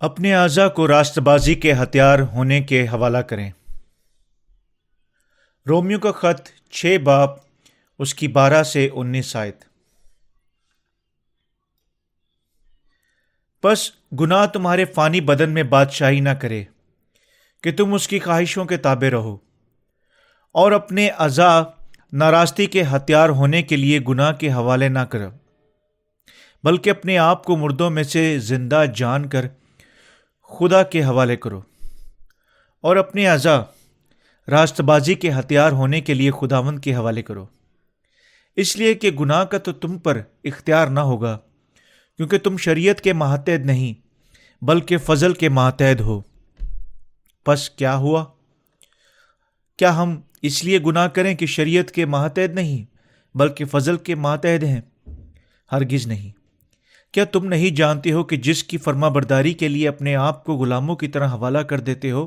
اپنے اعضاء کو راست بازی کے ہتھیار ہونے کے حوالہ کریں۔ رومیو کا خط 6 باب اس کی 12 سے 19 آیت۔ پس گناہ تمہارے فانی بدن میں بادشاہی نہ کرے کہ تم اس کی خواہشوں کے تابع رہو، اور اپنے اعضاء ناراستی کے ہتھیار ہونے کے لیے گناہ کے حوالے نہ کرو، بلکہ اپنے آپ کو مردوں میں سے زندہ جان کر خدا کے حوالے کرو، اور اپنے اعضاء راست بازی کے ہتھیار ہونے کے لیے خداوند کے حوالے کرو، اس لیے کہ گناہ کا تو تم پر اختیار نہ ہوگا، کیونکہ تم شریعت کے ماتحت نہیں بلکہ فضل کے ماتحت ہو۔ پس کیا ہوا؟ کیا ہم اس لیے گناہ کریں کہ شریعت کے ماتحت نہیں بلکہ فضل کے ماتحت ہیں؟ ہرگز نہیں۔ کیا تم نہیں جانتے ہو کہ جس کی فرما برداری کے لیے اپنے آپ کو غلاموں کی طرح حوالہ کر دیتے ہو،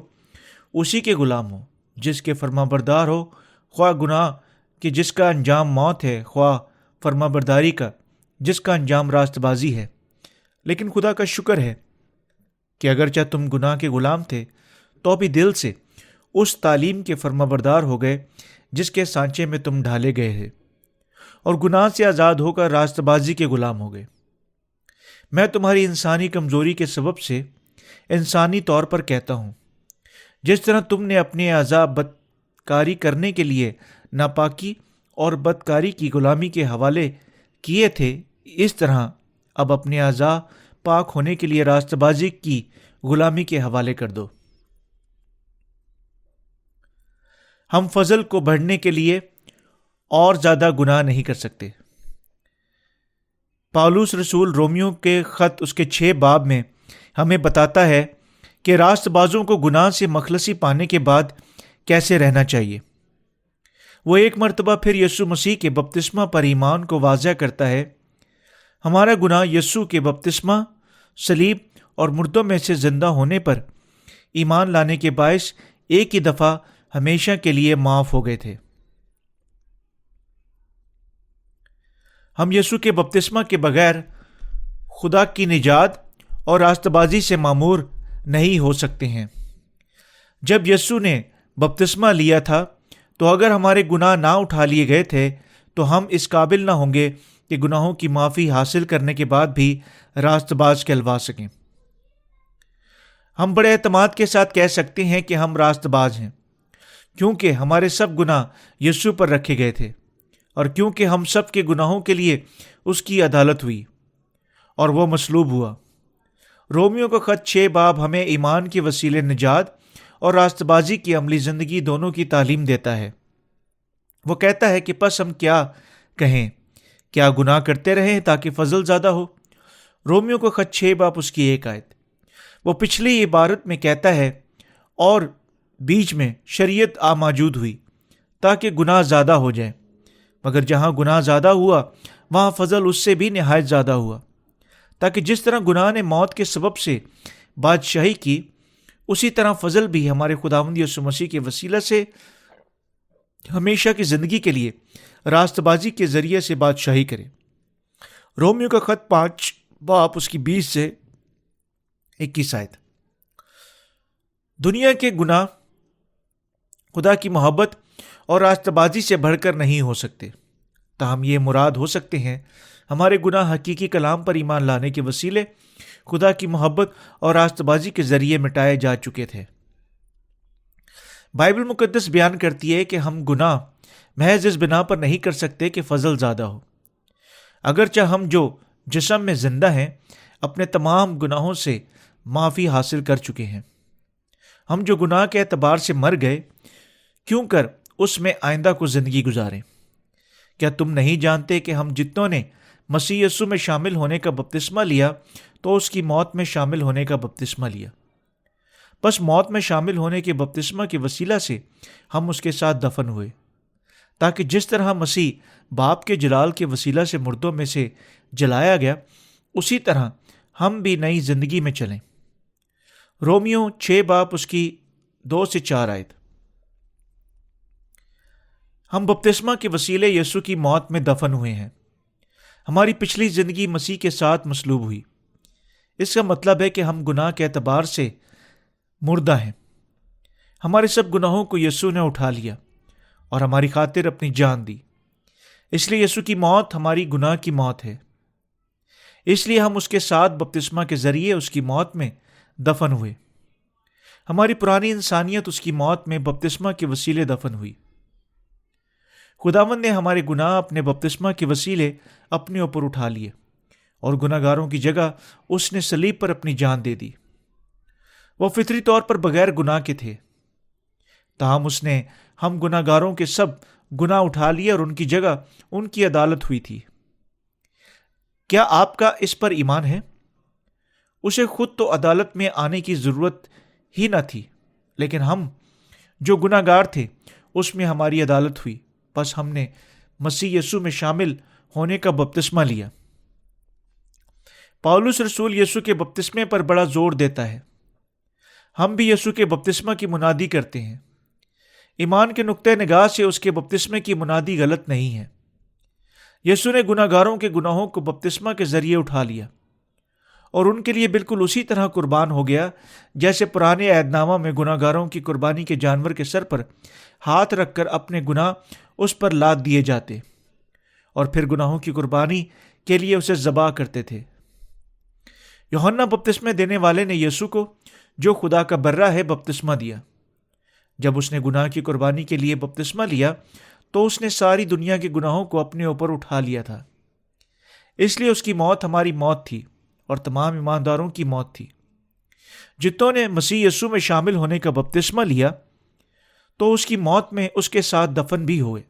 اسی کے غلام ہو؟ جس کے فرما بردار ہو، خواہ گناہ کہ جس کا انجام موت ہے، خواہ فرما برداری کا جس کا انجام راست بازی ہے۔ لیکن خدا کا شکر ہے کہ اگرچہ تم گناہ کے غلام تھے تو بھی دل سے اس تعلیم کے فرما بردار ہو گئے جس کے سانچے میں تم ڈھالے گئے تھے، اور گناہ سے آزاد ہو کر راست بازی کے غلام ہو گئے۔ میں تمہاری انسانی کمزوری کے سبب سے انسانی طور پر کہتا ہوں، جس طرح تم نے اپنے اعضاء بدکاری کرنے کے لیے ناپاکی اور بدکاری کی غلامی کے حوالے کیے تھے، اس طرح اب اپنے اعضاء پاک ہونے کے لیے راست بازی کی غلامی کے حوالے کر دو۔ ہم فضل کو بڑھنے کے لیے اور زیادہ گناہ نہیں کر سکتے۔ پالوس رسول رومیو کے خط اس کے 6 باب میں ہمیں بتاتا ہے کہ راست بازوں کو گناہ سے مخلصی پانے کے بعد کیسے رہنا چاہیے۔ وہ ایک مرتبہ پھر یسوع مسیح کے بپتسمہ پر ایمان کو واضح کرتا ہے۔ ہمارا گناہ یسوع کے بپتسمہ، صلیب اور مردوں میں سے زندہ ہونے پر ایمان لانے کے باعث ایک ہی دفعہ ہمیشہ کے لیے معاف ہو گئے تھے۔ ہم یسوع کے بپتسمہ کے بغیر خدا کی نجات اور راست بازی سے معمور نہیں ہو سکتے ہیں۔ جب یسوع نے بپتسمہ لیا تھا تو اگر ہمارے گناہ نہ اٹھا لیے گئے تھے تو ہم اس قابل نہ ہوں گے کہ گناہوں کی معافی حاصل کرنے کے بعد بھی راست باز کہلوا سکیں۔ ہم بڑے اعتماد کے ساتھ کہہ سکتے ہیں کہ ہم راست باز ہیں، کیونکہ ہمارے سب گناہ یسوع پر رکھے گئے تھے، اور کیونکہ ہم سب کے گناہوں کے لیے اس کی عدالت ہوئی اور وہ مصلوب ہوا۔ رومیو کا خط 6 باب ہمیں ایمان کے وسیلے نجات اور راست بازی کی عملی زندگی دونوں کی تعلیم دیتا ہے۔ وہ کہتا ہے کہ پس ہم کیا کہیں؟ کیا گناہ کرتے رہیں تاکہ فضل زیادہ ہو؟ رومیو کا خط 6 باب اس کی 1 آیت۔ وہ پچھلی عبارت میں کہتا ہے اور بیچ میں شریعت موجود ہوئی تاکہ گناہ زیادہ ہو جائے، مگر جہاں گناہ زیادہ ہوا وہاں فضل اس سے بھی نہایت زیادہ ہوا، تاکہ جس طرح گناہ نے موت کے سبب سے بادشاہی کی، اسی طرح فضل بھی ہمارے خداوند یسوع مسیح کے وسیلہ سے ہمیشہ کی زندگی کے لیے راست بازی کے ذریعے سے بادشاہی کرے۔ رومیو کا خط 5 باب اس کی 20 سے 21 آیت۔ دنیا کے گناہ خدا کی محبت اور راست بازی سے بڑھ کر نہیں ہو سکتے، تاہم یہ مراد ہو سکتے ہیں۔ ہمارے گناہ حقیقی کلام پر ایمان لانے کے وسیلے خدا کی محبت اور راست بازی کے ذریعے مٹائے جا چکے تھے۔ بائبل مقدس بیان کرتی ہے کہ ہم گناہ محض اس بنا پر نہیں کر سکتے کہ فضل زیادہ ہو۔ اگرچہ ہم جو جسم میں زندہ ہیں اپنے تمام گناہوں سے معافی حاصل کر چکے ہیں، ہم جو گناہ کے اعتبار سے مر گئے، کیوں کر اس میں آئندہ کو زندگی گزاریں؟ کیا تم نہیں جانتے کہ ہم جتنوں نے مسیح یسوع میں شامل ہونے کا بپتسمہ لیا تو اس کی موت میں شامل ہونے کا بپتسمہ لیا؟ بس موت میں شامل ہونے کے بپتسمہ کے وسیلہ سے ہم اس کے ساتھ دفن ہوئے، تاکہ جس طرح مسیح باپ کے جلال کے وسیلہ سے مردوں میں سے جلایا گیا، اسی طرح ہم بھی نئی زندگی میں چلیں۔ رومیو 6 باب اس کی 2 سے 4 آیت۔ ہم بپتسمہ کے وسیلے یسوع کی موت میں دفن ہوئے ہیں۔ ہماری پچھلی زندگی مسیح کے ساتھ مصلوب ہوئی۔ اس کا مطلب ہے کہ ہم گناہ کے اعتبار سے مردہ ہیں۔ ہمارے سب گناہوں کو یسوع نے اٹھا لیا اور ہماری خاطر اپنی جان دی۔ اس لیے یسوع کی موت ہماری گناہ کی موت ہے۔ اس لیے ہم اس کے ساتھ بپتسمہ کے ذریعے اس کی موت میں دفن ہوئے۔ ہماری پرانی انسانیت اس کی موت میں بپتسمہ کے وسیلے دفن ہوئی۔ خداوند نے ہمارے گناہ اپنے بپتسمہ کے وسیلے اپنے اوپر اٹھا لیے اور گناہ گاروں کی جگہ اس نے صلیب پر اپنی جان دے دی۔ وہ فطری طور پر بغیر گناہ کے تھے، تاہم اس نے ہم گناہ گاروں کے سب گناہ اٹھا لیے اور ان کی جگہ ان کی عدالت ہوئی تھی۔ کیا آپ کا اس پر ایمان ہے؟ اسے خود تو عدالت میں آنے کی ضرورت ہی نہ تھی، لیکن ہم جو گناہ گار تھے اس میں ہماری عدالت ہوئی، بس ہم نے مسیح یسوع میں شامل ہونے کا بپتسمہ لیا۔ پولس رسول یسوع کے بپتسمے پر بڑا زور دیتا ہے۔ ہم بھی یسوع کے بپتسمہ کی منادی کرتے ہیں۔ ایمان کے نقطہ نگاہ سے اس کے بپتسمے کی منادی غلط نہیں ہے۔ یسوع نے گناہ گاروں کے گناہوں کو بپتسمہ کے ذریعے اٹھا لیا اور ان کے لیے بالکل اسی طرح قربان ہو گیا جیسے پرانے عہد نامہ میں گناہ گاروں کی قربانی کے جانور کے سر پر ہاتھ رکھ کر اپنے گناہ اس پر لاد دیے جاتے اور پھر گناہوں کی قربانی کے لیے اسے ذبح کرتے تھے۔ یوحنا بپتسمے دینے والے نے یسوع کو، جو خدا کا برہ ہے، بپتسمہ دیا۔ جب اس نے گناہ کی قربانی کے لیے بپتسمہ لیا تو اس نے ساری دنیا کے گناہوں کو اپنے اوپر اٹھا لیا تھا۔ اس لیے اس کی موت ہماری موت تھی اور تمام ایمانداروں کی موت تھی۔ جتوں نے مسیح یسوع میں شامل ہونے کا بپتسمہ لیا تو اس کی موت میں اس کے ساتھ دفن بھی ہوئے۔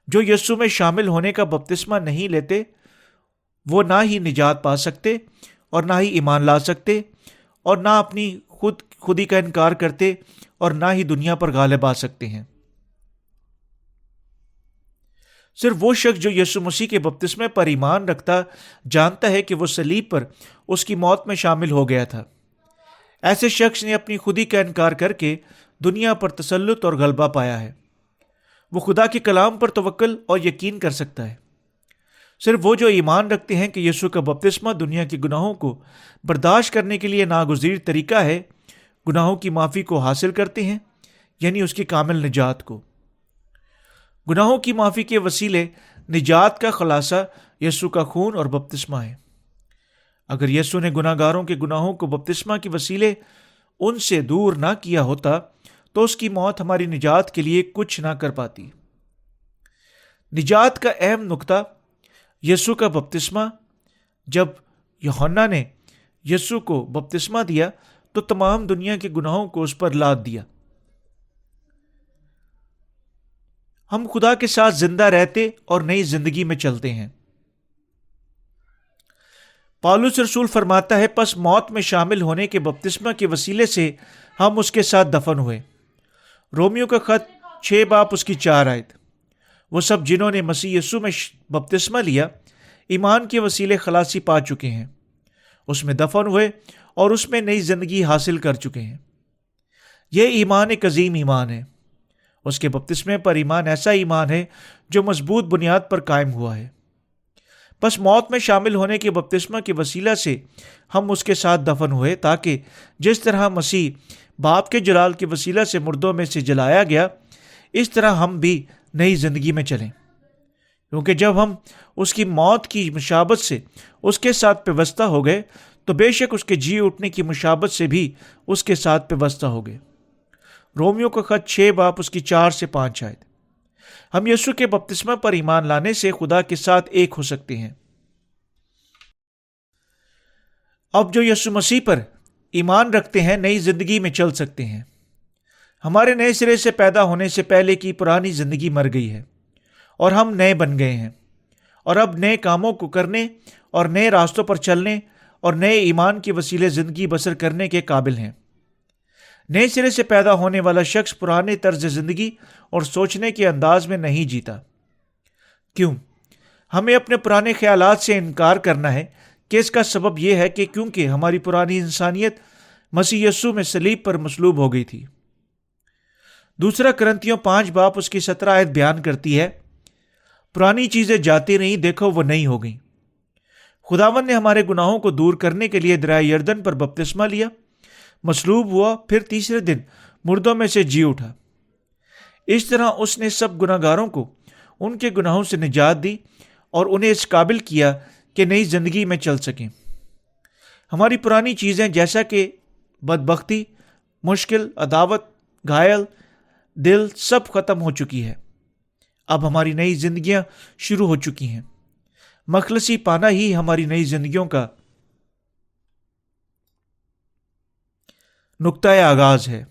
جو یسوع میں شامل ہونے کا بپتسمہ نہیں لیتے وہ نہ ہی نجات پا سکتے اور نہ ہی ایمان لا سکتے اور نہ اپنی خودی کا انکار کرتے اور نہ ہی دنیا پر غالب آ سکتے ہیں۔ صرف وہ شخص جو یسوع مسیح کے بپتسمے پر ایمان رکھتا جانتا ہے کہ وہ صلیب پر اس کی موت میں شامل ہو گیا تھا۔ ایسے شخص نے اپنی خودی کا انکار کر کے دنیا پر تسلط اور غلبہ پایا ہے۔ وہ خدا کے کلام پر توکل اور یقین کر سکتا ہے۔ صرف وہ جو ایمان رکھتے ہیں کہ یسوع کا بپتسمہ دنیا کے گناہوں کو برداشت کرنے کے لیے ناگزیر طریقہ ہے، گناہوں کی معافی کو حاصل کرتے ہیں، یعنی اس کی کامل نجات کو۔ گناہوں کی معافی کے وسیلے نجات کا خلاصہ یسوع کا خون اور بپتسمہ ہے۔ اگر یسوع نے گناہ گاروں کے گناہوں کو بپتسمہ کے وسیلے ان سے دور نہ کیا ہوتا تو اس کی موت ہماری نجات کے لیے کچھ نہ کر پاتی۔ نجات کا اہم نقطہ یسوع کا بپتسمہ۔ جب یوحنا نے یسوع کو بپتسمہ دیا تو تمام دنیا کے گناہوں کو اس پر لاد دیا۔ ہم خدا کے ساتھ زندہ رہتے اور نئی زندگی میں چلتے ہیں۔ پولس رسول فرماتا ہے، پس موت میں شامل ہونے کے بپتسمہ کے وسیلے سے ہم اس کے ساتھ دفن ہوئے۔ رومیو کا خط 6 باب اس کی 4 آیت۔ وہ سب جنہوں نے مسیح یسوع میں بپتسمہ لیا ایمان کے وسیلے خلاصی پا چکے ہیں، اس میں دفن ہوئے اور اس میں نئی زندگی حاصل کر چکے ہیں۔ یہ ایمان ایک عظیم ایمان ہے۔ اس کے بپتسمے پر ایمان ایسا ایمان ہے جو مضبوط بنیاد پر قائم ہوا ہے۔ بس موت میں شامل ہونے کے بپتسمہ کے وسیلہ سے ہم اس کے ساتھ دفن ہوئے، تاکہ جس طرح مسیح باپ کے جلال کے وسیلہ سے مردوں میں سے جلایا گیا، اس طرح ہم بھی نئی زندگی میں چلیں۔ کیونکہ جب ہم اس کی موت کی مشابت سے اس کے ساتھ پیوستہ ہو گئے تو بے شک اس کے جی اٹھنے کی مشابت سے بھی اس کے ساتھ پیوستہ ہو گئے۔ رومیو کا خط 6 باب اس کی 4 سے 5 آیت۔ ہم یسوع کے بپتسمہ پر ایمان لانے سے خدا کے ساتھ ایک ہو سکتے ہیں۔ اب جو یسوع مسیح پر ایمان رکھتے ہیں نئی زندگی میں چل سکتے ہیں۔ ہمارے نئے سرے سے پیدا ہونے سے پہلے کی پرانی زندگی مر گئی ہے اور ہم نئے بن گئے ہیں، اور اب نئے کاموں کو کرنے اور نئے راستوں پر چلنے اور نئے ایمان کے وسیلے زندگی بسر کرنے کے قابل ہیں۔ نئے سرے سے پیدا ہونے والا شخص پرانے طرز زندگی اور سوچنے کے انداز میں نہیں جیتا۔ کیوں؟ ہمیں اپنے پرانے خیالات سے انکار کرنا ہے کہ اس کا سبب یہ ہے کہ کیونکہ ہماری پرانی انسانیت مسیح یسوع میں صلیب پر مصلوب ہو گئی تھی۔ دوسرا کرنتھیوں 5 باب اس کی 17 آیت بیان کرتی ہے، پرانی چیزیں جاتی نہیں، دیکھو وہ نئی ہو گئیں۔ خداوند نے ہمارے گناہوں کو دور کرنے کے لیے دریائے یردن پر بپتسمہ لیا، مصلوب ہوا، پھر تیسرے دن مردوں میں سے جی اٹھا۔ اس طرح اس نے سب گناہ گاروں کو ان کے گناہوں سے نجات دی اور انہیں اس قابل کیا کہ نئی زندگی میں چل سکیں۔ ہماری پرانی چیزیں جیسا کہ بدبختی، مشکل، عداوت، گھائل دل سب ختم ہو چکی ہے۔ اب ہماری نئی زندگیاں شروع ہو چکی ہیں۔ مخلصی پانا ہی ہماری نئی زندگیوں کا نقطۂ آغاز ہے۔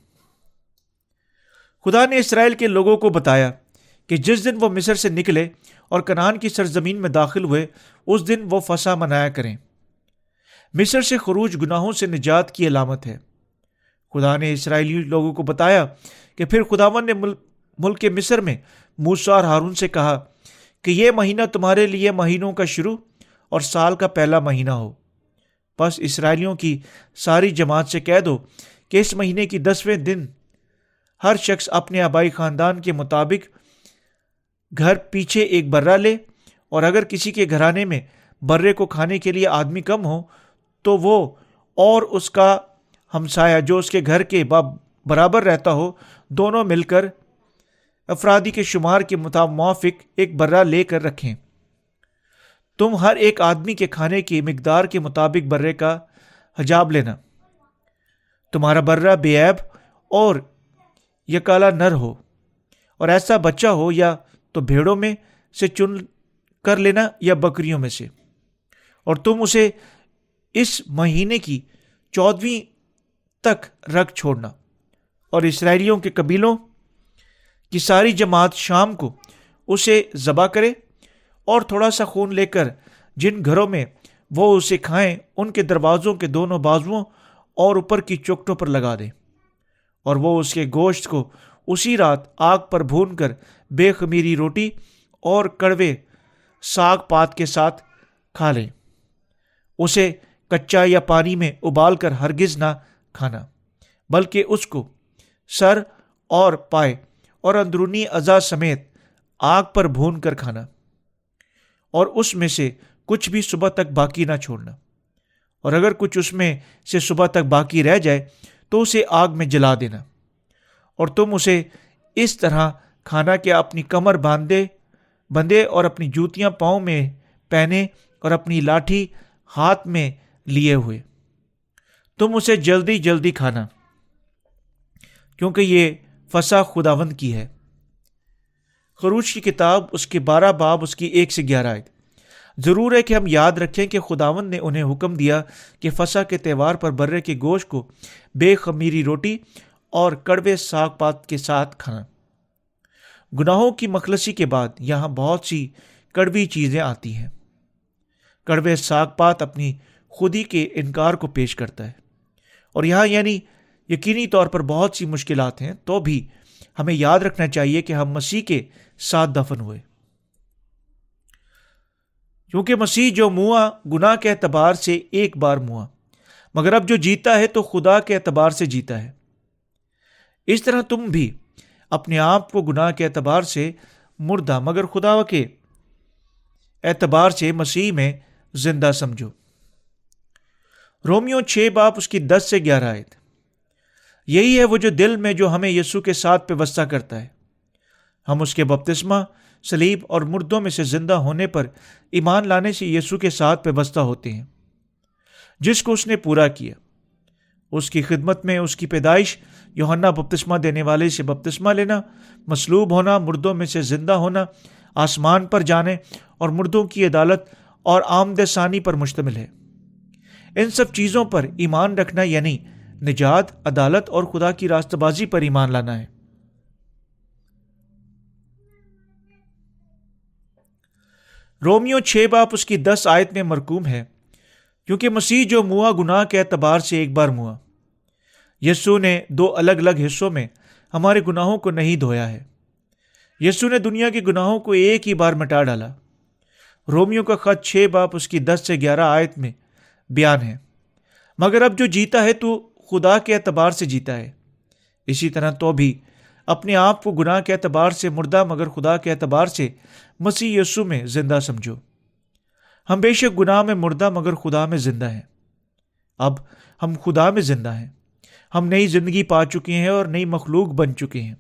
خدا نے اسرائیل کے لوگوں کو بتایا کہ جس دن وہ مصر سے نکلے اور کنعان کی سرزمین میں داخل ہوئے، اس دن وہ فسح منایا کریں۔ مصر سے خروج گناہوں سے نجات کی علامت ہے۔ خدا نے اسرائیلی لوگوں کو بتایا کہ پھر خداوند نے ملک مصر میں موسیٰ اور ہارون سے کہا کہ یہ مہینہ تمہارے لیے مہینوں کا شروع اور سال کا پہلا مہینہ ہو۔ بس اسرائیلیوں کی ساری جماعت سے کہہ دو کہ اس مہینے کی 10ویں دن ہر شخص اپنے آبائی خاندان کے مطابق گھر پیچھے ایک برہ لے، اور اگر کسی کے گھرانے میں برے کو کھانے کے لیے آدمی کم ہو تو وہ اور اس کا ہمسایہ جو اس کے گھر کے برابر رہتا ہو دونوں مل کر افرادی کے شمار کے موافق ایک برہ لے کر رکھیں۔ تم ہر ایک آدمی کے کھانے کی مقدار کے مطابق برے کا حجاب لینا۔ تمہارا برہ بے عیب اور یکالا نر ہو، اور ایسا بچہ ہو یا تو بھیڑوں میں سے چن کر لینا یا بکریوں میں سے، اور تم اسے اس مہینے کی 14ویں تک رکھ چھوڑنا۔ اور اسرائیلیوں کے قبیلوں کی ساری جماعت شام کو اسے ذبح کرے اور تھوڑا سا خون لے کر جن گھروں میں وہ اسے کھائیں ان کے دروازوں کے دونوں بازوؤں اور اوپر کی چوکھٹوں پر لگا دیں، اور وہ اس کے گوشت کو اسی رات آگ پر بھون کر بے خمیری روٹی اور کڑوے ساگ پات کے ساتھ کھا لیں۔ اسے کچا یا پانی میں ابال کر ہرگز نہ کھانا، بلکہ اس کو سر اور پائے اور اندرونی اعضاء سمیت آگ پر بھون کر کھانا، اور اس میں سے کچھ بھی صبح تک باقی نہ چھوڑنا۔ اور اگر کچھ اس میں سے صبح تک باقی رہ جائے تو اسے آگ میں جلا دینا۔ اور تم اسے اس طرح کھانا کہ اپنی کمر بندھے اور اپنی جوتیاں پاؤں میں پہنے اور اپنی لاٹھی ہاتھ میں لیے ہوئے۔ تم اسے جلدی جلدی کھانا، کیونکہ یہ فسح خداوند کی ہے۔ خروج کی کتاب اس کے 12 باب اس کی 1 سے 11 آیت۔ ضرور ہے کہ ہم یاد رکھیں کہ خداوند نے انہیں حکم دیا کہ فسح کے تہوار پر برے کے گوشت کو بے خمیری روٹی اور کڑوے ساگ پات کے ساتھ کھانا۔ گناہوں کی مخلصی کے بعد یہاں بہت سی کڑوی چیزیں آتی ہیں۔ کڑوے ساگ پات اپنی خودی کے انکار کو پیش کرتا ہے، اور یہاں یعنی یقینی طور پر بہت سی مشکلات ہیں، تو بھی ہمیں یاد رکھنا چاہیے کہ ہم مسیح کے ساتھ دفن ہوئے، کیونکہ مسیح جو موا گناہ کے اعتبار سے ایک بار موا، مگر اب جو جیتا ہے تو خدا کے اعتبار سے جیتا ہے۔ اس طرح تم بھی اپنے آپ کو گناہ کے اعتبار سے مردہ مگر خدا کے اعتبار سے مسیح میں زندہ سمجھو۔ رومیو 6 باب اس کی 10 سے 11 آیت۔ یہی ہے وہ جو دل میں جو ہمیں یسوع کے ساتھ پیوستہ کرتا ہے۔ ہم اس کے بپتسمہ، صلیب اور مردوں میں سے زندہ ہونے پر ایمان لانے سے یسوع کے ساتھ پیوستہ ہوتے ہیں، جس کو اس نے پورا کیا۔ اس کی خدمت میں اس کی پیدائش، یوحنا بپتسمہ دینے والے سے بپتسمہ لینا، مصلوب ہونا، مردوں میں سے زندہ ہونا، آسمان پر جانے اور مردوں کی عدالت اور آمد ثانی پر مشتمل ہے۔ ان سب چیزوں پر ایمان رکھنا یعنی نجات، عدالت اور خدا کی راستہ بازی پر ایمان لانا ہے۔ رومیو 6 باب اس کی 10 آیت میں مرقوم ہے، کیونکہ مسیح جو موا گناہ کے اعتبار سے ایک بار موا۔ یسوع نے 2 الگ الگ حصوں میں ہمارے گناہوں کو نہیں دھویا ہے۔ یسوع نے دنیا کے گناہوں کو ایک ہی بار مٹا ڈالا۔ رومیو کا خط 6 باب اس کی 10 سے 11 آیت میں بیان ہے، مگر اب جو جیتا ہے تو خدا کے اعتبار سے جیتا ہے۔ اسی طرح تو بھی اپنے آپ کو گناہ کے اعتبار سے مردہ مگر خدا کے اعتبار سے مسیح یسوع میں زندہ سمجھو۔ ہم بے شک گناہ میں مردہ مگر خدا میں زندہ ہیں۔ اب ہم خدا میں زندہ ہیں، ہم نئی زندگی پا چکے ہیں اور نئی مخلوق بن چکے ہیں۔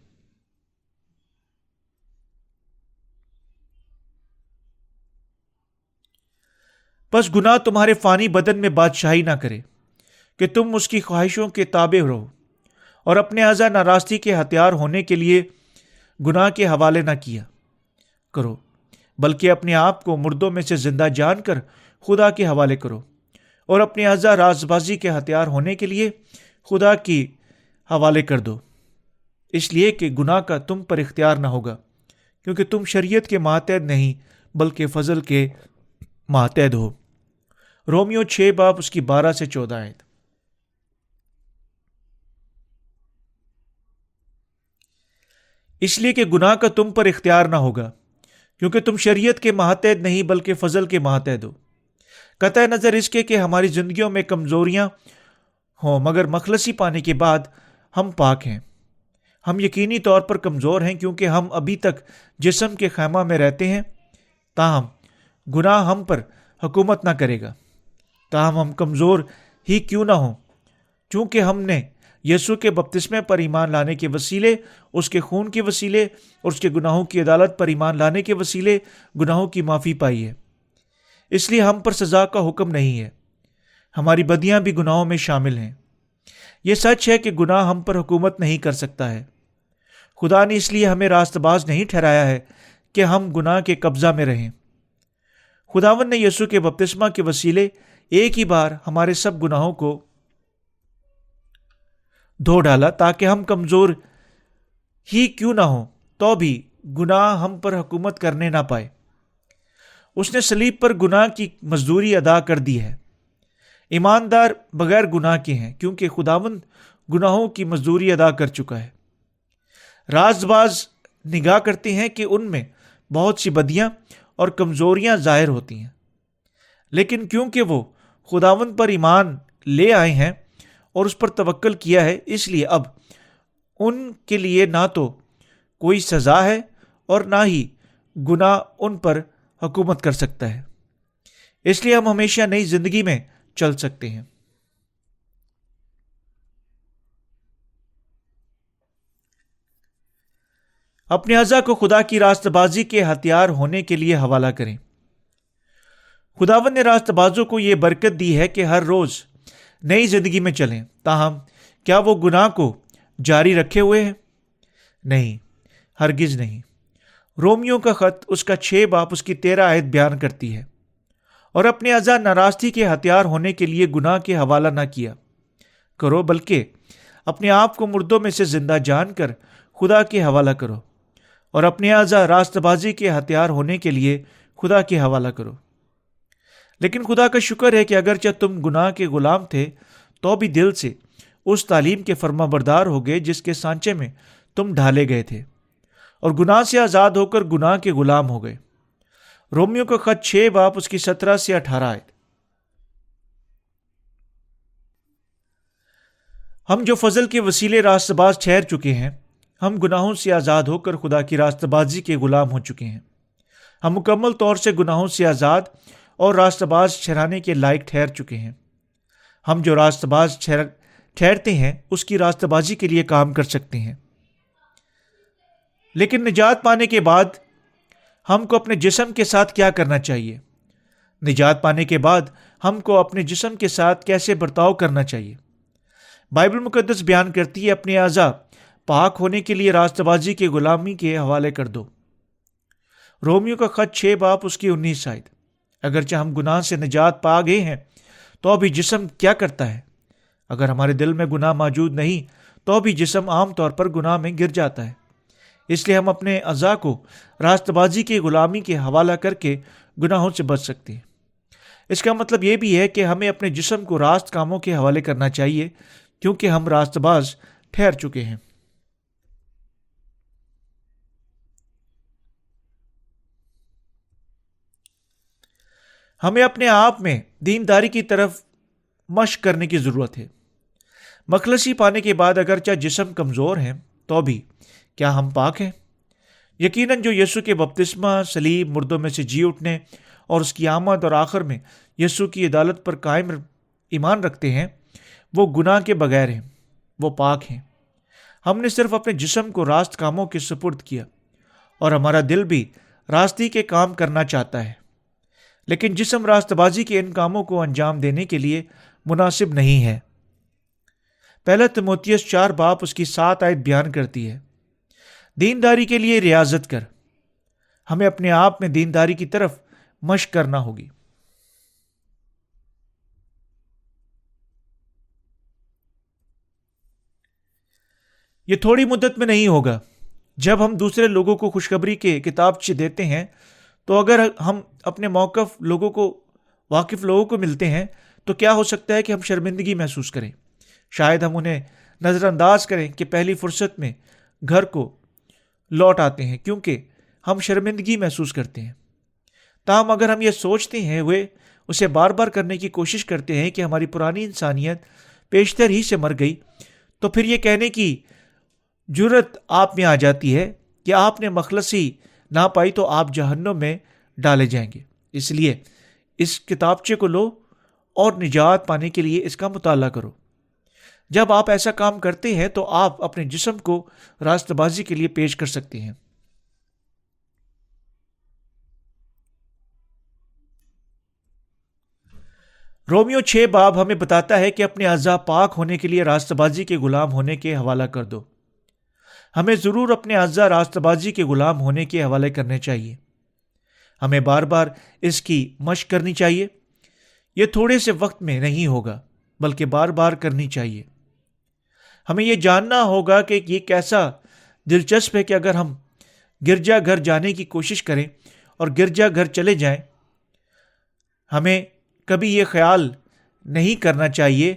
بس گناہ تمہارے فانی بدن میں بادشاہی نہ کرے کہ تم اس کی خواہشوں کے تابع رہو، اور اپنے اعضاء ناراستی کے ہتھیار ہونے کے لیے گناہ کے حوالے نہ کیا کرو، بلکہ اپنے آپ کو مردوں میں سے زندہ جان کر خدا کے حوالے کرو، اور اپنے اعضاء راز بازی کے ہتھیار ہونے کے لیے خدا کی حوالے کر دو، اس لیے کہ گناہ کا تم پر اختیار نہ ہوگا، کیونکہ تم شریعت کے ماتحت نہیں بلکہ فضل کے ماتحت ہو۔ رومیو 6 باب اس کی 12 سے 14 آیت۔ اس لیے کہ گناہ کا تم پر اختیار نہ ہوگا، کیونکہ تم شریعت کے ماتحت نہیں بلکہ فضل کے ماتحت ہو۔ قطع نظر اس کے کہ ہماری زندگیوں میں کمزوریاں ہوں، مگر مخلصی پانے کے بعد ہم پاک ہیں۔ ہم یقینی طور پر کمزور ہیں کیونکہ ہم ابھی تک جسم کے خیمہ میں رہتے ہیں، تاہم گناہ ہم پر حکومت نہ کرے گا۔ تاہم ہم کمزور ہی کیوں نہ ہوں، چونکہ ہم نے یسوع کے بپتسمے پر ایمان لانے کے وسیلے، اس کے خون کے وسیلے اور اس کے گناہوں کی عدالت پر ایمان لانے کے وسیلے گناہوں کی معافی پائی ہے۔ اس لیے ہم پر سزا کا حکم نہیں ہے، ہماری بدیاں بھی گناہوں میں شامل ہیں۔ یہ سچ ہے کہ گناہ ہم پر حکومت نہیں کر سکتا ہے۔ خدا نے اس لیے ہمیں راست باز نہیں ٹھہرایا ہے کہ ہم گناہ کے قبضہ میں رہیں۔ خداوند نے یسوع کے بپتسمہ کے وسیلے ایک ہی بار ہمارے سب گناہوں کو دھو ڈالا، تاکہ ہم کمزور ہی کیوں نہ ہوں تو بھی گناہ ہم پر حکومت کرنے نہ پائے۔ اس نے صلیب پر گناہ کی مزدوری ادا کر دی ہے۔ ایماندار بغیر گناہ کے ہیں، کیونکہ خداوند گناہوں کی مزدوری ادا کر چکا ہے۔ راز باز نگاہ کرتے ہیں کہ ان میں بہت سی بدیاں اور کمزوریاں ظاہر ہوتی ہیں، لیکن کیونکہ وہ خداوند پر ایمان لے آئے ہیں اور اس پر توکل کیا ہے، اس لیے اب ان کے لیے نہ تو کوئی سزا ہے اور نہ ہی گناہ ان پر حکومت کر سکتا ہے۔ اس لیے ہم ہمیشہ نئی زندگی میں چل سکتے ہیں۔ اپنے اعضاء کو خدا کی راست بازی کے ہتھیار ہونے کے لیے حوالہ کریں۔ خداوند نے راست بازوں کو یہ برکت دی ہے کہ ہر روز نئی زندگی میں چلیں، تاہم کیا وہ گناہ کو جاری رکھے ہوئے ہیں؟ نہیں، ہرگز نہیں۔ رومیو کا خط اس کا 6 باب اس کی 13 آیت بیان کرتی ہے، اور اپنے اعضاء ناراستی کے ہتھیار ہونے کے لیے گناہ کے حوالہ نہ کیا کرو، بلکہ اپنے آپ کو مردوں میں سے زندہ جان کر خدا کے حوالہ کرو، اور اپنے اعضاء راست بازی کے ہتھیار ہونے کے لیے خدا کے حوالہ کرو۔ لیکن خدا کا شکر ہے کہ اگرچہ تم گناہ کے غلام تھے تو بھی دل سے اس تعلیم کے فرما بردار ہو گئے جس کے سانچے میں تم ڈھالے گئے تھے، اور گناہ سے آزاد ہو کر گناہ کے غلام ہو گئے۔ رومیو کا خط 6 باب اس کی 17 سے 18 آیت۔ ہم جو فضل کے وسیلے راست باز ٹھہر چکے ہیں، ہم گناہوں سے آزاد ہو کر خدا کی راست بازی کے غلام ہو چکے ہیں۔ ہم مکمل طور سے گناہوں سے آزاد اور راست باز ٹھہرانے کے لائق ٹھہر چکے ہیں۔ ہم جو راست باز ٹھہرتے ہیں اس کی راست بازی کے لیے کام کر سکتے ہیں۔ لیکن نجات پانے کے بعد ہم کو اپنے جسم کے ساتھ کیا کرنا چاہیے؟ نجات پانے کے بعد ہم کو اپنے جسم کے ساتھ کیسے برتاؤ کرنا چاہیے؟ بائبل مقدس بیان کرتی ہے، اپنے اعضاء پاک ہونے کے لیے راست بازی کے غلامی کے حوالے کر دو۔ رومیو کا خط 6 باب اس کی 19 آیت۔ اگرچہ ہم گناہ سے نجات پا گئے ہیں تو ابھی جسم کیا کرتا ہے؟ اگر ہمارے دل میں گناہ موجود نہیں تو بھی جسم عام طور پر گناہ میں گر جاتا ہے۔ اس لیے ہم اپنے اعضاء کو راست بازی کی غلامی کے حوالہ کر کے گناہوں سے بچ سکتے ہیں۔ اس کا مطلب یہ بھی ہے کہ ہمیں اپنے جسم کو راست کاموں کے حوالے کرنا چاہیے، کیونکہ ہم راست باز ٹھہر چکے ہیں۔ ہمیں اپنے آپ میں دینداری کی طرف مشق کرنے کی ضرورت ہے۔ مخلصی پانے کے بعد اگرچہ جسم کمزور ہیں تو بھی کیا ہم پاک ہیں؟ یقیناً جو یسوع کے بپتسمہ، صلیب، مردوں میں سے جی اٹھنے اور اس کی آمد اور آخر میں یسوع کی عدالت پر قائم ایمان رکھتے ہیں، وہ گناہ کے بغیر ہیں، وہ پاک ہیں۔ ہم نے صرف اپنے جسم کو راست کاموں کے سپرد کیا، اور ہمارا دل بھی راستی کے کام کرنا چاہتا ہے، لیکن جسم راست بازی کے ان کاموں کو انجام دینے کے لیے مناسب نہیں ہے۔ پہلا تیموتھیوس 4 باب اس کی 7 آیت بیان کرتی ہے، دینداری کے لیے ریاضت کر۔ ہمیں اپنے آپ میں دینداری کی طرف مشق کرنا ہوگی۔ یہ تھوڑی مدت میں نہیں ہوگا۔ جب ہم دوسرے لوگوں کو خوشخبری کے کتابچے دیتے ہیں تو اگر ہم اپنے واقف لوگوں کو ملتے ہیں تو کیا ہو سکتا ہے کہ ہم شرمندگی محسوس کریں۔ شاید ہم انہیں نظر انداز کریں کہ پہلی فرصت میں گھر کو لوٹ آتے ہیں کیونکہ ہم شرمندگی محسوس کرتے ہیں۔ تاہم اگر ہم یہ سوچتے ہیں ہوئے اسے بار بار کرنے کی کوشش کرتے ہیں کہ ہماری پرانی انسانیت پیشتر ہی سے مر گئی، تو پھر یہ کہنے کی جرت آپ میں آ جاتی ہے کہ آپ نے مخلصی نہ پائی تو آپ جہنم میں ڈالے جائیں گے۔ اس لیے اس کتابچے کو لو اور نجات پانے کے لیے اس کا مطالعہ کرو۔ جب آپ ایسا کام کرتے ہیں تو آپ اپنے جسم کو راست بازی کے لیے پیش کر سکتے ہیں۔ رومیو 6 باب ہمیں بتاتا ہے کہ اپنے اعضاء پاک ہونے کے لیے راست بازی کے غلام ہونے کے حوالہ کر دو۔ ہمیں ضرور اپنے اعضاء راست بازی کے غلام ہونے کے حوالے کرنے چاہیے۔ ہمیں بار بار اس کی مشق کرنی چاہیے۔ یہ تھوڑے سے وقت میں نہیں ہوگا بلکہ بار بار کرنی چاہیے۔ ہمیں یہ جاننا ہوگا کہ یہ کیسا دلچسپ ہے کہ اگر ہم گرجا گھر جانے کی کوشش کریں اور گرجا گھر چلے جائیں، ہمیں کبھی یہ خیال نہیں کرنا چاہیے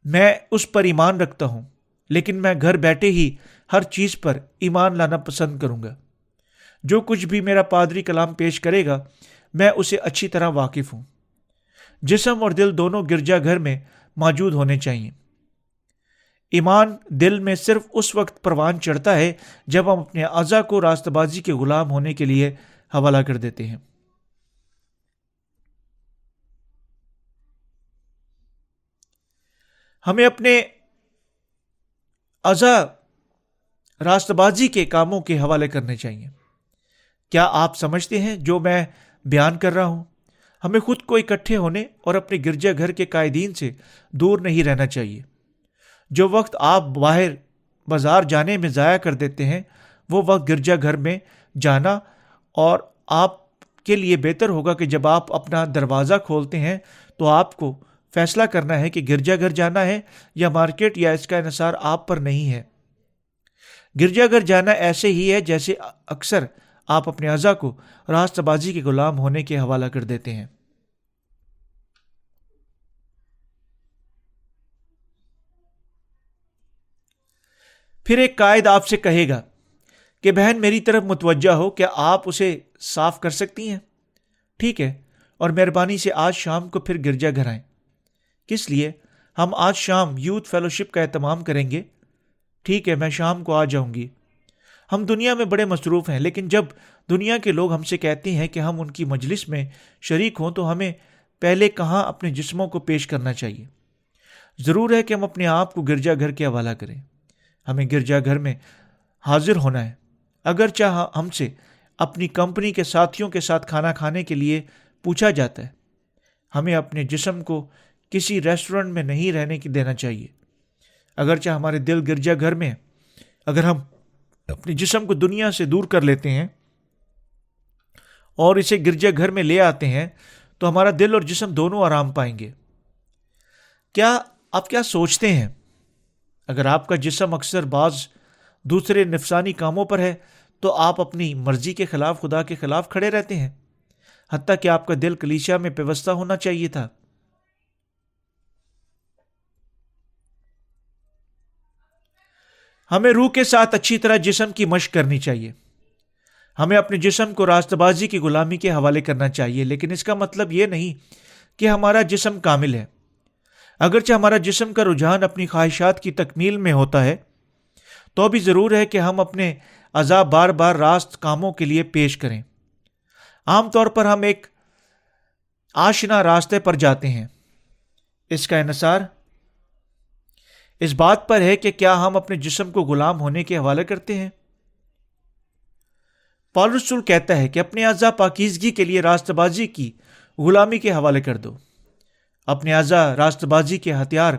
میں اس پر ایمان رکھتا ہوں، لیکن میں گھر بیٹھے ہی ہر چیز پر ایمان لانا پسند کروں گا۔ جو کچھ بھی میرا پادری کلام پیش کرے گا میں اسے اچھی طرح واقف ہوں۔ جسم اور دل دونوں گرجا گھر میں موجود ہونے چاہیے۔ ایمان دل میں صرف اس وقت پروان چڑھتا ہے جب ہم اپنے اعضاء کو راست بازی کے غلام ہونے کے لیے حوالہ کر دیتے ہیں۔ ہمیں اپنے اعضاء راست بازی کے کاموں کے حوالے کرنے چاہیے۔ کیا آپ سمجھتے ہیں جو میں بیان کر رہا ہوں؟ ہمیں خود کو اکٹھے ہونے اور اپنے گرجا گھر کے قائدین سے دور نہیں رہنا چاہیے۔ جو وقت آپ باہر بازار جانے میں ضائع کر دیتے ہیں وہ وقت گرجا گھر میں جانا، اور آپ کے لیے بہتر ہوگا کہ جب آپ اپنا دروازہ کھولتے ہیں تو آپ کو فیصلہ کرنا ہے کہ گرجا گھر جانا ہے یا مارکیٹ، یا اس کا انحصار آپ پر نہیں ہے۔ گرجا گھر جانا ایسے ہی ہے جیسے اکثر آپ اپنے اعضاء کو راست بازی کے غلام ہونے کے حوالہ کر دیتے ہیں۔ پھر ایک قائد آپ سے کہے گا کہ بہن میری طرف متوجہ ہو، کیا آپ اسے صاف کر سکتی ہیں؟ ٹھیک ہے، اور مہربانی سے آج شام کو پھر گرجا گھر آئیں۔ کس لیے؟ ہم آج شام یوتھ فیلوشپ کا اہتمام کریں گے۔ ٹھیک ہے، میں شام کو آ جاؤں گی۔ ہم دنیا میں بڑے مصروف ہیں، لیکن جب دنیا کے لوگ ہم سے کہتے ہیں کہ ہم ان کی مجلس میں شریک ہوں تو ہمیں پہلے کہاں اپنے جسموں کو پیش کرنا چاہیے۔ ضرور ہے کہ ہم اپنے آپ کو گرجا گھر کے حوالہ کریں۔ ہمیں گرجا گھر میں حاضر ہونا ہے، اگرچہ ہم سے اپنی کمپنی کے ساتھیوں کے ساتھ کھانا کھانے کے لیے پوچھا جاتا ہے۔ ہمیں اپنے جسم کو کسی ریسٹورنٹ میں نہیں رہنے کی دینا چاہیے، اگرچہ ہمارے دل گرجا گھر میں ہے۔ اگر ہم اپنے جسم کو دنیا سے دور کر لیتے ہیں اور اسے گرجا گھر میں لے آتے ہیں تو ہمارا دل اور جسم دونوں آرام پائیں گے۔ کیا آپ سوچتے ہیں اگر آپ کا جسم اکثر بعض دوسرے نفسانی کاموں پر ہے تو آپ اپنی مرضی کے خلاف خدا کے خلاف کھڑے رہتے ہیں، حتیٰ کہ آپ کا دل کلیسیا میں پیوستہ ہونا چاہیے تھا۔ ہمیں روح کے ساتھ اچھی طرح جسم کی مشق کرنی چاہیے۔ ہمیں اپنے جسم کو راست بازی کی غلامی کے حوالے کرنا چاہیے، لیکن اس کا مطلب یہ نہیں کہ ہمارا جسم کامل ہے۔ اگرچہ ہمارا جسم کا رجحان اپنی خواہشات کی تکمیل میں ہوتا ہے تو بھی ضرور ہے کہ ہم اپنے اعضاء بار بار راست کاموں کے لیے پیش کریں۔ عام طور پر ہم ایک آشنا راستے پر جاتے ہیں۔ اس کا انحصار اس بات پر ہے کہ کیا ہم اپنے جسم کو غلام ہونے کے حوالے کرتے ہیں۔ پالوس رسول کہتا ہے کہ اپنے اعضاء پاکیزگی کے لیے راستہ بازی کی غلامی کے حوالے کر دو۔ اپنے اعضاء راستہ بازی کے ہتھیار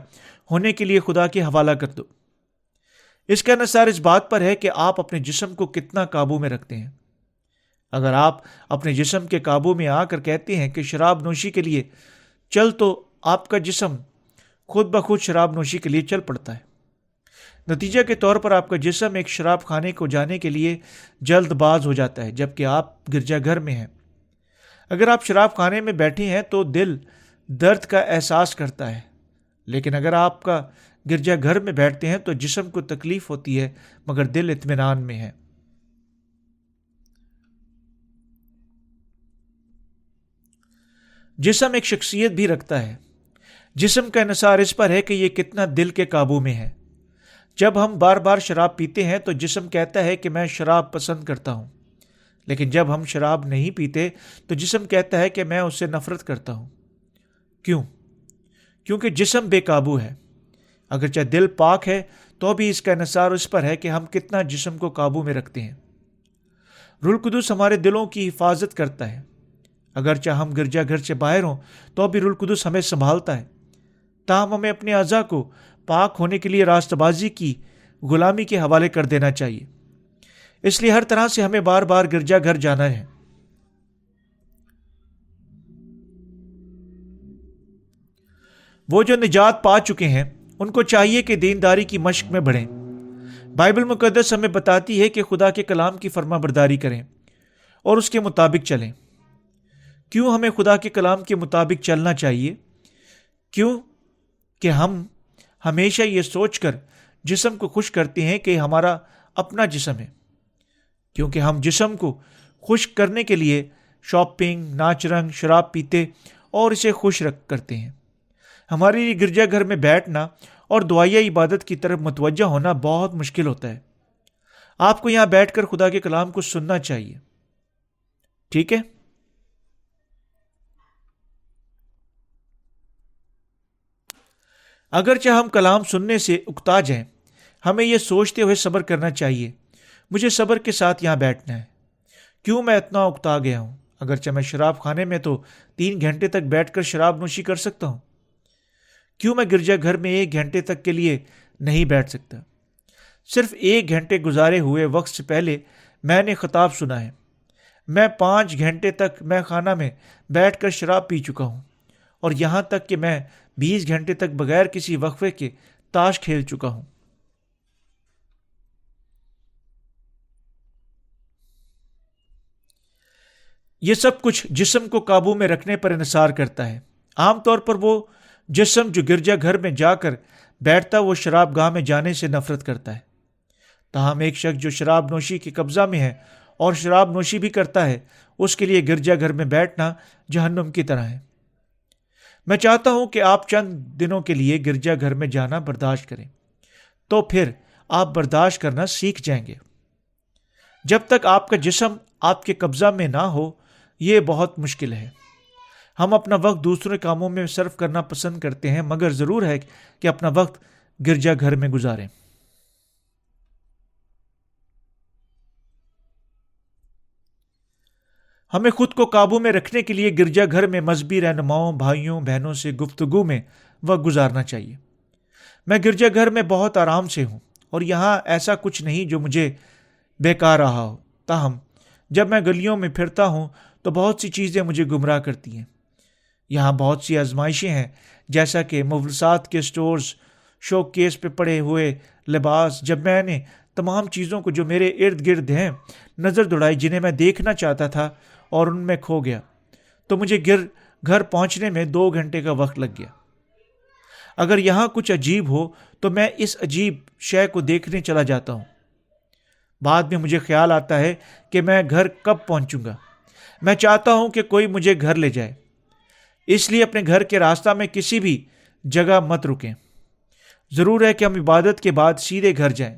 ہونے کے لیے خدا کے حوالہ کر دو۔ اس کا انحصار اس بات پر ہے کہ آپ اپنے جسم کو کتنا قابو میں رکھتے ہیں۔ اگر آپ اپنے جسم کے قابو میں آ کر کہتے ہیں کہ شراب نوشی کے لیے چل، تو آپ کا جسم خود بخود شراب نوشی کے لیے چل پڑتا ہے۔ نتیجہ کے طور پر آپ کا جسم ایک شراب خانے کو جانے کے لیے جلد باز ہو جاتا ہے، جبکہ آپ گرجا گھر میں ہیں۔ اگر آپ شراب خانے میں بیٹھے ہیں تو دل درد کا احساس کرتا ہے، لیکن اگر آپ کا گرجا گھر میں بیٹھتے ہیں تو جسم کو تکلیف ہوتی ہے مگر دل اطمینان میں ہے۔ جسم ایک شخصیت بھی رکھتا ہے۔ جسم کا انحصار اس پر ہے کہ یہ کتنا دل کے قابو میں ہے۔ جب ہم بار بار شراب پیتے ہیں تو جسم کہتا ہے کہ میں شراب پسند کرتا ہوں، لیکن جب ہم شراب نہیں پیتے تو جسم کہتا ہے کہ میں اس سے نفرت کرتا ہوں۔ کیوں؟ کیونکہ جسم بے قابو ہے۔ اگرچہ دل پاک ہے تو بھی اس کا انحصار اس پر ہے کہ ہم کتنا جسم کو قابو میں رکھتے ہیں۔ روح القدس ہمارے دلوں کی حفاظت کرتا ہے۔ اگرچہ ہم گرجا گھر سے باہر ہوں تو بھی روح القدس ہمیں سنبھالتا ہے۔ تاہم ہمیں اپنے اعضاء کو پاک ہونے کے لیے راستہ بازی کی غلامی کے حوالے کر دینا چاہیے۔ اس لیے ہر طرح سے ہمیں بار بار گرجا گھر جانا ہے۔ وہ جو نجات پا چکے ہیں ان کو چاہیے کہ دینداری کی مشق میں بڑھیں۔ بائبل مقدس ہمیں بتاتی ہے کہ خدا کے کلام کی فرما برداری کریں اور اس کے مطابق چلیں۔ کیوں ہمیں خدا کے کلام کے مطابق چلنا چاہیے؟ کیوں کہ ہم ہمیشہ یہ سوچ کر جسم کو خوش کرتے ہیں کہ ہمارا اپنا جسم ہے، کیونکہ ہم جسم کو خوش کرنے کے لیے شاپنگ، ناچ رنگ، شراب پیتے اور اسے خوش کرتے ہیں۔ ہمارے لیے گرجا گھر میں بیٹھنا اور دعائیہ عبادت کی طرف متوجہ ہونا بہت مشکل ہوتا ہے۔ آپ کو یہاں بیٹھ کر خدا کے کلام کو سننا چاہیے، ٹھیک ہے؟ اگرچہ ہم کلام سننے سے اکتا جائیں، ہمیں یہ سوچتے ہوئے صبر کرنا چاہیے، مجھے صبر کے ساتھ یہاں بیٹھنا ہے۔ کیوں میں اتنا اکتا گیا ہوں؟ اگرچہ میں شراب خانے میں تو 3 گھنٹے تک بیٹھ کر شراب نوشی کر سکتا ہوں، کیوں میں گرجا گھر میں 1 گھنٹے تک کے لیے نہیں بیٹھ سکتا؟ صرف 1 گھنٹے گزارے ہوئے وقت سے پہلے میں نے خطاب سنا ہے۔ میں 5 گھنٹے تک میں خانہ میں بیٹھ کر شراب پی چکا ہوں، اور یہاں تک کہ میں 20 گھنٹے تک بغیر کسی وقفے کے تاش کھیل چکا ہوں۔ یہ سب کچھ جسم کو قابو میں رکھنے پر انحصار کرتا ہے۔ عام طور پر وہ جسم جو گرجا گھر میں جا کر بیٹھتا وہ شراب گاہ میں جانے سے نفرت کرتا ہے۔ تاہم ایک شخص جو شراب نوشی کے قبضہ میں ہے اور شراب نوشی بھی کرتا ہے، اس کے لیے گرجا گھر میں بیٹھنا جہنم کی طرح ہے۔ میں چاہتا ہوں کہ آپ چند دنوں کے لیے گرجا گھر میں جانا برداشت کریں، تو پھر آپ برداشت کرنا سیکھ جائیں گے۔ جب تک آپ کا جسم آپ کے قبضہ میں نہ ہو، یہ بہت مشکل ہے۔ ہم اپنا وقت دوسرے کاموں میں صرف کرنا پسند کرتے ہیں، مگر ضرور ہے کہ اپنا وقت گرجا گھر میں گزاریں۔ ہمیں خود کو قابو میں رکھنے کے لیے گرجا گھر میں مذہبی رہنماؤں، بھائیوں بہنوں سے گفتگو میں وقت گزارنا چاہیے۔ میں گرجا گھر میں بہت آرام سے ہوں اور یہاں ایسا کچھ نہیں جو مجھے بیکار رہا ہو۔ تاہم جب میں گلیوں میں پھرتا ہوں تو بہت سی چیزیں مجھے گمراہ کرتی ہیں۔ یہاں بہت سی آزمائشیں ہیں، جیسا کہ مفلسات کے سٹورز، شو کیس پہ پڑے ہوئے لباس۔ جب میں نے تمام چیزوں کو جو میرے ارد گرد ہیں نظر دوڑائی، جنہیں میں دیکھنا چاہتا تھا اور ان میں کھو گیا، تو مجھے گھر پہنچنے میں 2 گھنٹے کا وقت لگ گیا۔ اگر یہاں کچھ عجیب ہو تو میں اس عجیب شے کو دیکھنے چلا جاتا ہوں۔ بعد میں مجھے خیال آتا ہے کہ میں گھر کب پہنچوں گا۔ میں چاہتا ہوں کہ کوئی مجھے گھر لے جائے، اس لیے اپنے گھر کے راستہ میں کسی بھی جگہ مت رکیں۔ ضرور ہے کہ ہم عبادت کے بعد سیدھے گھر جائیں۔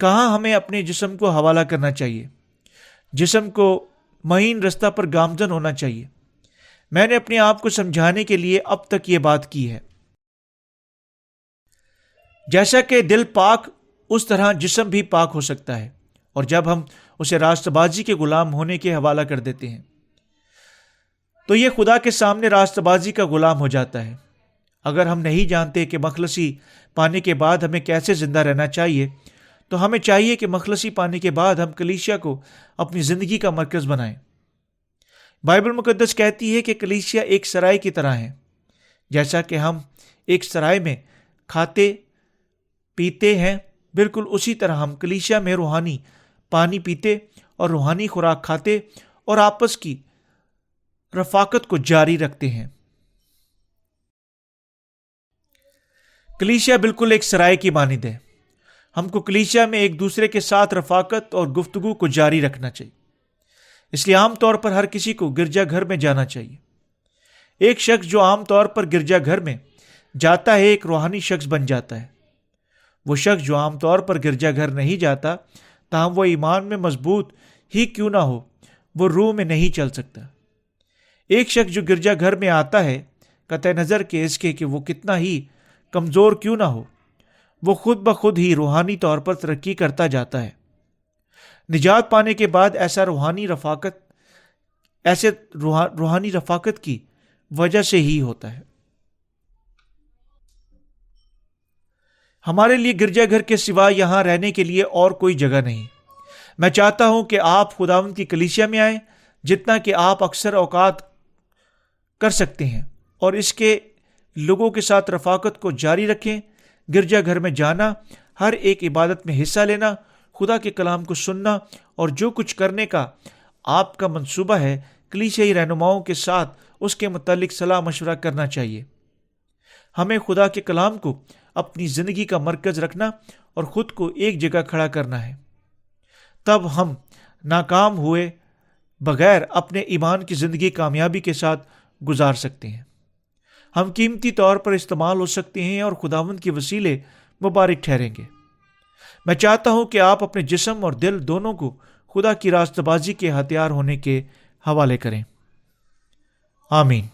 کہاں ہمیں اپنے جسم کو حوالہ کرنا چاہیے، جسم کو معین رستہ پر گامزن ہونا چاہیے۔ میں نے اپنے آپ کو سمجھانے کے لیے اب تک یہ بات کی ہے، جیسا کہ دل پاک اس طرح جسم بھی پاک ہو سکتا ہے، اور جب ہم اسے راستہ بازی کے غلام ہونے کے حوالہ کر دیتے ہیں تو یہ خدا کے سامنے راستہ بازی کا غلام ہو جاتا ہے۔ اگر ہم نہیں جانتے کہ مخلصی پانے کے بعد ہمیں کیسے زندہ رہنا چاہیے، تو ہمیں چاہیے کہ مخلصی پانے کے بعد ہم کلیسیا کو اپنی زندگی کا مرکز بنائیں۔ بائبل مقدس کہتی ہے کہ کلیسیا ایک سرائے کی طرح ہے۔ جیسا کہ ہم ایک سرائے میں کھاتے پیتے ہیں، بالکل اسی طرح ہم کلیسیا میں روحانی پانی پیتے اور روحانی خوراک کھاتے اور آپس کی رفاقت کو جاری رکھتے ہیں۔ کلیسیا بالکل ایک سرائے کی مانند ہے۔ ہم کو کلیسیا میں ایک دوسرے کے ساتھ رفاقت اور گفتگو کو جاری رکھنا چاہیے۔ اس لیے عام طور پر ہر کسی کو گرجا گھر میں جانا چاہیے۔ ایک شخص جو عام طور پر گرجا گھر میں جاتا ہے ایک روحانی شخص بن جاتا ہے۔ وہ شخص جو عام طور پر گرجا گھر نہیں جاتا، تاہم وہ ایمان میں مضبوط ہی کیوں نہ ہو، وہ روح میں نہیں چل سکتا۔ ایک شخص جو گرجا گھر میں آتا ہے، قطع نظر کے اس کے کہ وہ کتنا ہی کمزور کیوں نہ ہو، وہ خود بخود ہی روحانی طور پر ترقی کرتا جاتا ہے۔ نجات پانے کے بعد ایسا روحانی رفاقت کی وجہ سے ہی ہوتا ہے۔ ہمارے لیے گرجا گھر کے سوا یہاں رہنے کے لیے اور کوئی جگہ نہیں۔ میں چاہتا ہوں کہ آپ خداوند کی کلیسیا میں آئیں جتنا کہ آپ اکثر اوقات کر سکتے ہیں، اور اس کے لوگوں کے ساتھ رفاقت کو جاری رکھیں۔ گرجا گھر میں جانا، ہر ایک عبادت میں حصہ لینا، خدا کے کلام کو سننا، اور جو کچھ کرنے کا آپ کا منصوبہ ہے، کلیسیائی رہنماؤں کے ساتھ اس کے متعلق صلاح مشورہ کرنا چاہیے۔ ہمیں خدا کے کلام کو اپنی زندگی کا مرکز رکھنا اور خود کو ایک جگہ کھڑا کرنا ہے۔ تب ہم ناکام ہوئے بغیر اپنے ایمان کی زندگی کامیابی کے ساتھ گزار سکتے ہیں۔ ہم قیمتی طور پر استعمال ہو سکتے ہیں اور خداوند کے وسیلے مبارک ٹھہریں گے۔ میں چاہتا ہوں کہ آپ اپنے جسم اور دل دونوں کو خدا کی راستہ بازی کے ہتھیار ہونے کے حوالے کریں۔ آمین۔